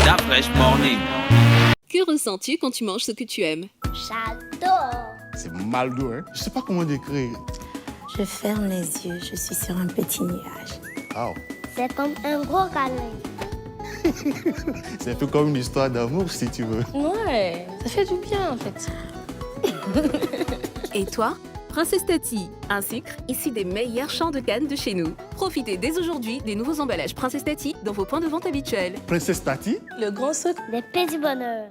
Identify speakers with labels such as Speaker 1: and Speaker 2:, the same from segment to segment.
Speaker 1: La Fresh Morning.
Speaker 2: Que ressens-tu quand tu manges ce que tu aimes?
Speaker 3: J'adore.
Speaker 4: C'est maldo, hein. Je sais pas comment décrire.
Speaker 5: Je ferme les yeux, je suis sur un petit nuage.
Speaker 4: Wow.
Speaker 3: C'est comme un gros câlin.
Speaker 4: C'est un peu comme une histoire d'amour, si tu veux.
Speaker 6: Ouais, ça fait du bien en fait.
Speaker 2: Et toi? Princesse Tati, un sucre issu des meilleurs champs de canne de chez nous. Profitez dès aujourd'hui des nouveaux emballages Princesse Tati dans vos points de vente habituels.
Speaker 4: Princesse Tati?
Speaker 6: Le grand sucre.
Speaker 3: Des petits bonheurs.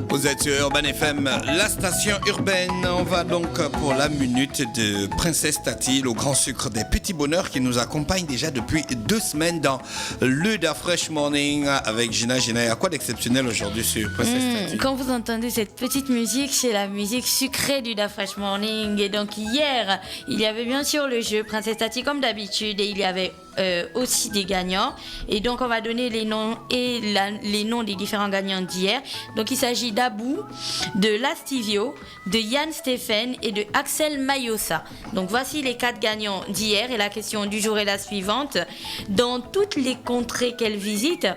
Speaker 7: Vous êtes sur Urban FM, la station urbaine. On va donc pour la minute de Princesse Tati, le grand sucre des petits bonheurs qui nous accompagne déjà depuis 2 semaines dans le Da Fresh Morning avec Gina. Gina, il y a quoi d'exceptionnel aujourd'hui sur Princesse Tati?
Speaker 8: Quand vous entendez cette petite musique, c'est la musique sucrée du Da Fresh Morning. Et donc hier, il y avait bien sûr le jeu Princesse Tati comme d'habitude et il y avait aussi des gagnants. Et donc on va donner les noms et les noms des différents gagnants d'hier. Donc il s'agit d'Abou, de Lastivio, de Yann Stéphane et de Axel Mayossa. Donc voici les 4 gagnants d'hier et la question du jour est la suivante. Dans toutes les contrées qu'elle visite,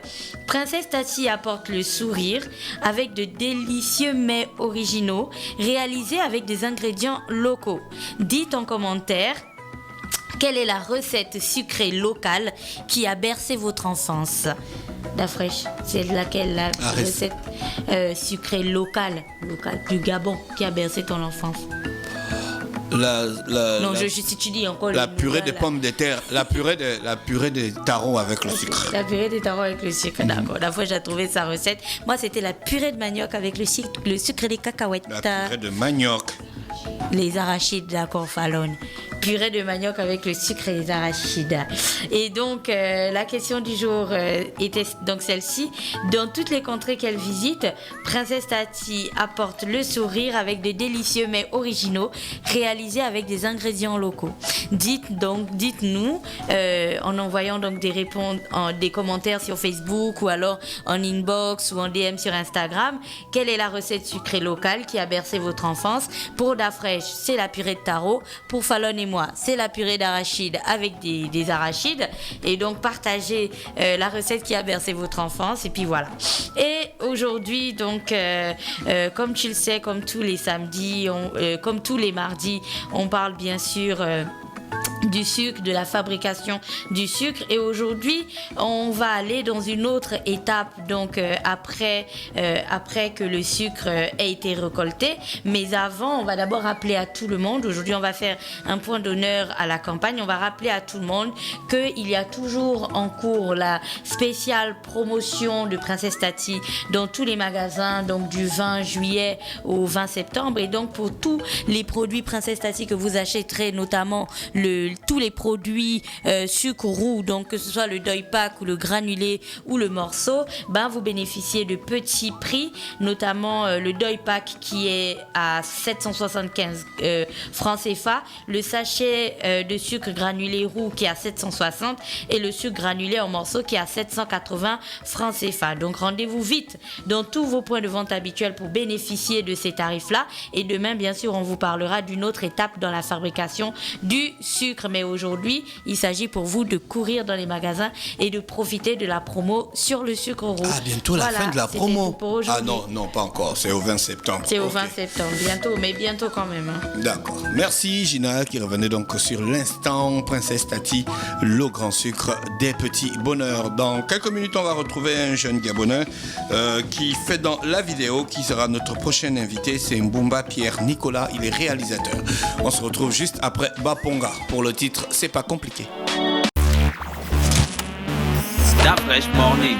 Speaker 8: Princesse Tati apporte le sourire avec de délicieux mets originaux réalisés avec des ingrédients locaux. Dites en commentaire quelle est la recette sucrée locale qui a bercé votre enfance? La fraîche, c'est laquelle la recette sucrée locale du Gabon qui a bercé ton enfance? Si tu dis encore
Speaker 7: la purée de pommes de terre, la purée de taro avec le sucre.
Speaker 8: La purée de taro avec le sucre, d'accord. La fois j'ai trouvé sa recette. Moi, c'était la purée de manioc avec le sucre et les cacahuètes.
Speaker 7: La purée de manioc.
Speaker 8: Les arachides, d'accord, Fallon. Purée de manioc avec le sucre et les arachides. Et donc, la question du jour était donc celle-ci. Dans toutes les contrées qu'elle visite, Princesse Tati apporte le sourire avec de délicieux mets originaux réalisés avec des ingrédients locaux. Dites-nous, en envoyant donc des commentaires sur Facebook ou alors en inbox ou en DM sur Instagram, quelle est la recette sucrée locale qui a bercé votre enfance? Pour Da Fresh, c'est la purée de taro. Pour Fallon et moi, c'est la purée d'arachide avec des arachides. Et donc, partagez la recette qui a bercé votre enfance. Et puis voilà. Et aujourd'hui, donc, comme tu le sais, comme tous les samedis, comme tous les mardis, on parle bien sûr du sucre, de la fabrication du sucre. Et aujourd'hui, on va aller dans une autre étape, donc après que le sucre ait été récolté. Mais avant, on va d'abord rappeler à tout le monde, aujourd'hui on va faire un point d'honneur à la campagne, on va rappeler à tout le monde qu'il y a toujours en cours la spéciale promotion de Princesse Tati dans tous les magasins, donc du 20 juillet au 20 septembre. Et donc pour tous les produits Princesse Tati que vous achèterez, notamment tous les produits sucre roux, donc que ce soit le deuil pack ou le granulé ou le morceau, vous bénéficiez de petits prix, notamment le deuil pack qui est à 775 francs CFA, le sachet de sucre granulé roux qui est à 760 et le sucre granulé en morceaux qui est à 780 francs CFA. Donc rendez-vous vite dans tous vos points de vente habituels pour bénéficier de ces tarifs-là. Et demain, bien sûr, on vous parlera d'une autre étape dans la fabrication du sucre. Mais aujourd'hui, il s'agit pour vous de courir dans les magasins et de profiter de la promo sur le sucre roux.
Speaker 7: Ah, bientôt la fin de la promo.
Speaker 8: Ah
Speaker 7: non, pas encore. C'est au 20 septembre.
Speaker 8: C'est au 20 septembre. Bientôt, mais bientôt quand même.
Speaker 7: D'accord. Merci Gina qui revenait donc sur l'instant Princesse Tati, le grand sucre des petits bonheurs. Dans quelques minutes, on va retrouver un jeune Gabonais qui fait dans la vidéo, qui sera notre prochain invité. C'est Mbumba Pierre Nicolas. Il est réalisateur. On se retrouve juste après Baponga pour le titre C'est pas compliqué.
Speaker 1: La Fresh Morning.